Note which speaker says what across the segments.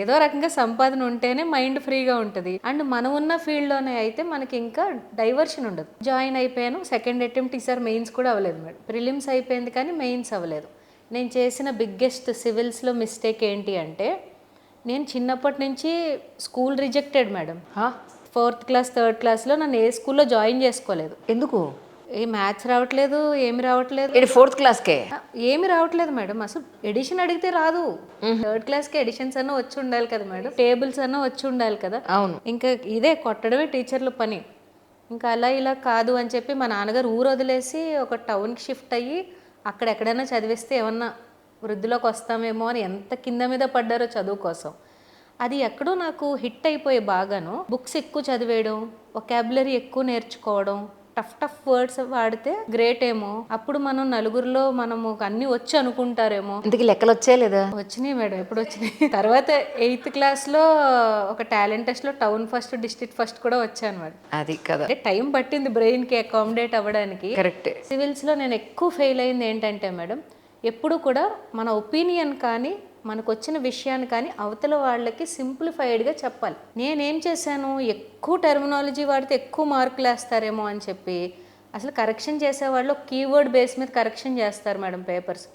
Speaker 1: ఏదో రకంగా సంపాదన ఉంటేనే మైండ్ ఫ్రీగా ఉంటుంది. అండ్ మనం ఉన్న ఫీల్డ్లోనే అయితే మనకి ఇంకా డైవర్షన్ ఉండదు. జాయిన్ అయిపోయాను. సెకండ్ అటెంప్ట్ ఈసారి మెయిన్స్ కూడా అవ్వలేదు మేడం. ప్రిలిమ్స్ అయిపోయింది కానీ మెయిన్స్ అవ్వలేదు. నేను చేసిన బిగ్గెస్ట్ సివిల్స్లో మిస్టేక్ ఏంటి అంటే, నేను చిన్నప్పటి నుంచి school rejected madam. 4th class 3rd క్లాస్లో నన్ను ఏ స్కూల్లో జాయిన్ చేసుకోలేదు.
Speaker 2: ఎందుకు?
Speaker 1: ఏ మ్యాథ్స్ రావట్లేదు, ఏమి రావట్లేదు.
Speaker 2: 4th క్లాస్కే
Speaker 1: ఏమి రావట్లేదు మేడం. అసలు ఎడిషన్ అడిగితే రాదు. 3rd క్లాస్కి ఎడిషన్స్ అన్న వచ్చి ఉండాలి కదా మేడం, టేబుల్స్ అన్న వచ్చి ఉండాలి కదా.
Speaker 2: అవును.
Speaker 1: ఇంకా ఇదే కొట్టడమే టీచర్ల పని. ఇంకా అలా ఇలా కాదు అని చెప్పి మా నాన్నగారు ఊరు వదిలేసి ఒక టౌన్కి షిఫ్ట్ అయ్యి అక్కడ ఎక్కడైనా చదివిస్తే ఏమన్నా వృద్ధిలోకి వస్తామేమో అని ఎంత కింద మీద పడ్డారో చదువు కోసం. అది ఎక్కడో నాకు హిట్ అయిపోయి బాగాను. బుక్స్ ఎక్కువ చదివేయడం, వొకాబులరీ ఎక్కువ నేర్చుకోవడం, టఫ్ వర్డ్స్ వాడితే గ్రేట్ ఏమో, అప్పుడు మనం నలుగురిలో మనము అన్నీ వచ్చి అనుకుంటారేమో.
Speaker 2: ఇంతకీ లెక్కలు వచ్చాయి లేదా?
Speaker 1: వచ్చినాయి మేడం, ఎప్పుడు వచ్చినాయి. తర్వాత 8th క్లాస్లో ఒక టాలెంట్ టెస్ట్లో టౌన్ ఫస్ట్, డిస్ట్రిక్ట్ ఫస్ట్ కూడా వచ్చాను మేడం.
Speaker 2: అది కదా,
Speaker 1: అంటే టైం పట్టింది బ్రెయిన్కి అకామిడేట్ అవ్వడానికి.
Speaker 2: కరెక్ట్.
Speaker 1: సివిల్స్లో నేను ఎక్కువ ఫెయిల్ అయింది ఏంటంటే మేడం, ఎప్పుడు కూడా మన ఒపీనియన్ కానీ మనకు వచ్చిన విషయాన్ని కానీ అవతల వాళ్ళకి సింప్లిఫైడ్గా చెప్పాలి. నేనేం చేశాను, ఎక్కువ టెర్మినాలజీ వాడితే ఎక్కువ మార్కులు వేస్తారేమో అని చెప్పి అసలు కరెక్షన్ చేసేవాళ్ళు కీవర్డ్ బేస్ మీద కరెక్షన్ చేస్తారు మేడం పేపర్స్.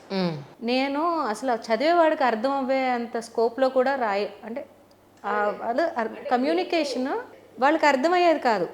Speaker 1: నేను అసలు చదివేవాడికి అర్థం అవ్వే అంత స్కోప్లో కూడా అంటే వాళ్ళు కమ్యూనికేషన్ వాళ్ళకి అర్థమయ్యేది కాదు.